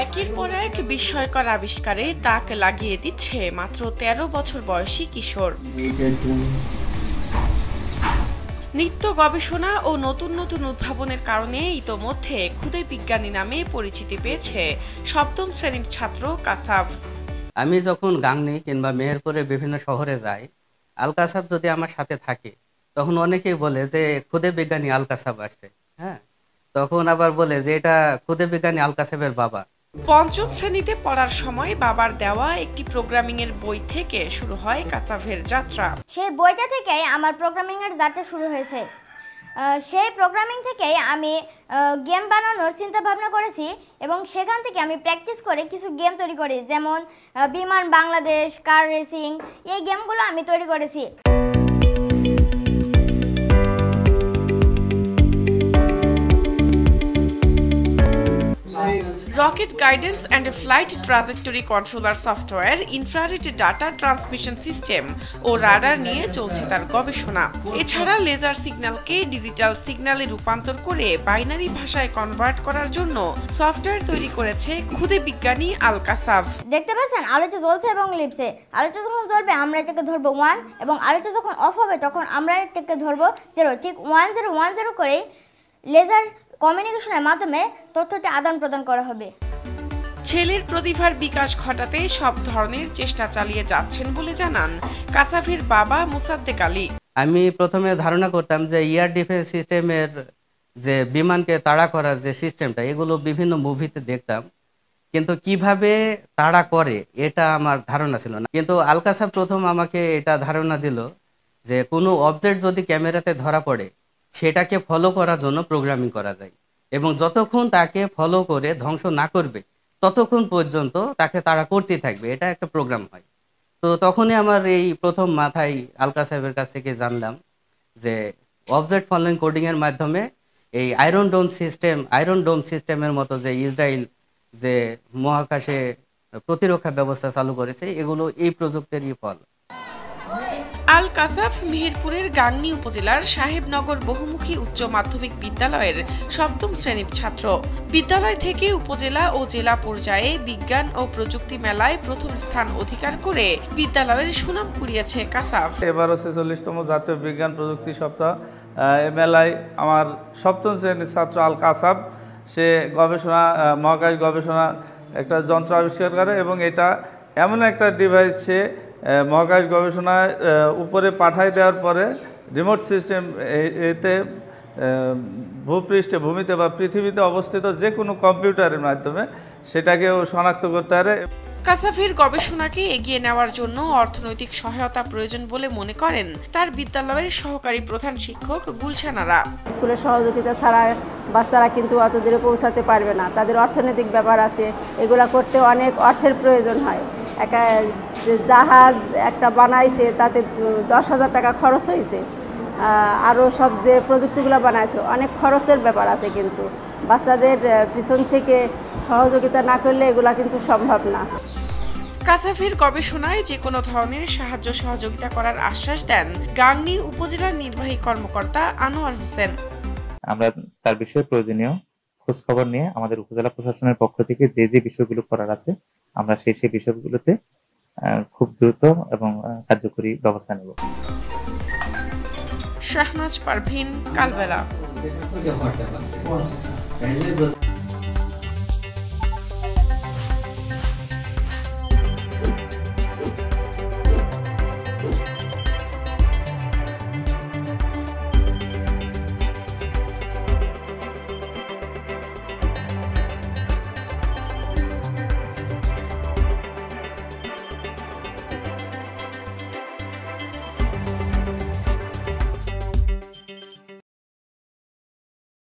একের পর এক বিস্ময়কর আবিষ্কারে তাক লাগিয়ে দিচ্ছে মাত্র ১৩ বছর বয়সী কিশোর। নিত্য গবেষণা ও নতুন নতুন উদ্ভাবনের কারণে ইতোমধ্যে খুদে বিজ্ঞানী নামে পরিচিতি পেয়েছে সপ্তম শ্রেণীর ছাত্র কাসাব। আমি যখন গাংনী কিংবা মেহেরপুরে বিভিন্ন শহরে যাই, আল কাসাব যদি আমার সাথে থাকে তখন অনেকেই বলে যে খুদে বিজ্ঞানী আল কাসাব আসছে। হ্যাঁ, তখন আবার বলে যে এটা খুদে বিজ্ঞানী আল কাসাবের বাবা। পঞ্চম শ্রেণীতে পড়ার সময় বাবার দেওয়া একটি প্রোগ্রামিং এর বই থেকে শুরু হয় কাসাভের যাত্রা। সেই বইটা থেকেই আমার প্রোগ্রামিং এর যাত্রা শুরু হয়েছে। সেই প্রোগ্রামিং থেকেই আমি গেম বানানোর চিন্তা ভাবনা করেছি এবং সেখান থেকে আমি প্র্যাকটিস করে কিছু গেম তৈরি করি, যেমন বিমান বাংলাদেশ, কার রেসিং, এই গেমগুলো আমি তৈরি করেছি। Rocket guidance and flight trajectory controller software, infrared data transmission system ও রাডার নিয়ে চলছে তার গবেষণা। এছাড়া লেজার সিগন্যালকে ডিজিটাল সিগন্যালে রূপান্তর করে বাইনারি ভাষায় কনভার্ট করার জন্য সফটওয়্যার তৈরি করেছে খুদে বিজ্ঞানী আল কাসাব। দেখতে পাচ্ছেন আলোটা জ্বলছে এবং লিপছে। আলোটা যখন জ্বলবে আমরা এটাকে ধরবো 1 এবং আলোটা যখন অফ হবে তখন আমরা এটাকে ধরবো 0। ঠিক 1010 করেই লেজার কমিউনিকেশনের মাধ্যমে তথ্যটি আদান প্রদান করা হবে। ছেলের প্রতিভার বিকাশ ঘটাতে সব ধরনের চেষ্টা চালিয়ে যাচ্ছেন বলে জানান কাসাভের বাবা মোসাদ্দেক আলী। আমি প্রথমে ধারণা করতাম যে এয়ার ডিফেন্স সিস্টেমের যে বিমানকে তাড়া করার যে সিস্টেমটা, এগুলো বিভিন্ন মুভিতে দেখতাম, কিন্তু কিভাবে তাড়া করে এটা আমার ধারণা ছিল না। কিন্তু আল কাসাব প্রথম আমাকে এটা ধারণা দিল যে কোনো অবজেক্ট যদি ক্যামেরাতে ধরা পড়ে সেটাকে ফলো করার জন্য প্রোগ্রামিং করা যায় এবং যতক্ষণ তাকে ফলো করে ধ্বংস না করবে ততক্ষণ পর্যন্ত তাকে তাড়া করতে থাকবে, এটা একটা প্রোগ্রাম হয়। তো তখনই আমার এই প্রথম মাথায় আল কাসাবের কাছ থেকে জানলাম যে অবজেক্ট ফলোইং কোডিং এর মাধ্যমে এই আয়রন ডোম সিস্টেমের মতো যে ইসরায়েল যে মহাকাশে প্রতিরক্ষা ব্যবস্থা চালু করেছে, এগুলো এই প্রযুক্তিরই ফল। আল কাসাব মেহেরপুরের গাংনী উপজেলার সাহেবনগর বহুমুখী উচ্চ মাধ্যমিক বিদ্যালয়ের সপ্তম শ্রেণীর ছাত্র। বিদ্যালয় থেকে উপজেলা ও জেলা পর্যায়ে বিজ্ঞান ও প্রযুক্তি মেলায় প্রথম স্থান অধিকার করে বিদ্যালয়ের সুনাম কুড়িয়েছে কাসাব। এবারও 46তম জাতীয় বিজ্ঞান প্রযুক্তি সপ্তাহ এই মেলায় আমার সপ্তম শ্রেণীর ছাত্র আল কাসাব সে মহাকাশ গবেষণা একটা যন্ত্র আবিষ্কার করে এবং এটা এমন একটা ডিভাইস সে মহাকাশ গবেষণায় উপরে পাঠাই দেওয়ার পরে রিমোট সিস্টেম এতে ভূমিতে বা পৃথিবীতে অবস্থিত যে কোনো কম্পিউটারের মাধ্যমে সেটাকেও শনাক্ত করতে পারে। কাসাভের গবেষণাকে এগিয়ে নেওয়ার জন্য অর্থনৈতিক সহায়তা প্রয়োজন বলে মনে করেন তার বিদ্যালয়ের সহকারী প্রধান শিক্ষক গুলশানারা। স্কুলের সহযোগিতা ছাড়া বাচ্চারা কিন্তু অত দূরে পৌঁছাতে পারবে না, তাদের অর্থনৈতিক ব্যাপার আছে, এগুলা করতে অনেক অর্থের প্রয়োজন হয়। একটা জাহাজ একটা বানাইছে তাতে 10,000 টাকা খরচ হয়েছে, আরও সব যে প্রযুক্তিগুলো বানাইছে অনেক খরচের ব্যাপার আছে, কিন্তু বাচ্চাদের পিছন থেকে সহযোগিতা না করলে এগুলা কিন্তু সম্ভব না। কাসাভের গবেষণায় যে কোনো ধরনের সাহায্য সহযোগিতা করার আশ্বাস দেন গাংনী উপজেলার নির্বাহী কর্মকর্তা আনোয়ার হোসেন। আমরা তার বিষয়ে প্রয়োজনীয় খোঁজ খবর নিয়ে আমাদের উপজেলা প্রশাসনের পক্ষ থেকে যে যে বিষয়গুলো করার আছে আমরা সেই বিষয়গুলোতে খুব দ্রুত এবং কার্যকরী ব্যবস্থা নেব। শাহনাজ পারভিন, কালবেলা।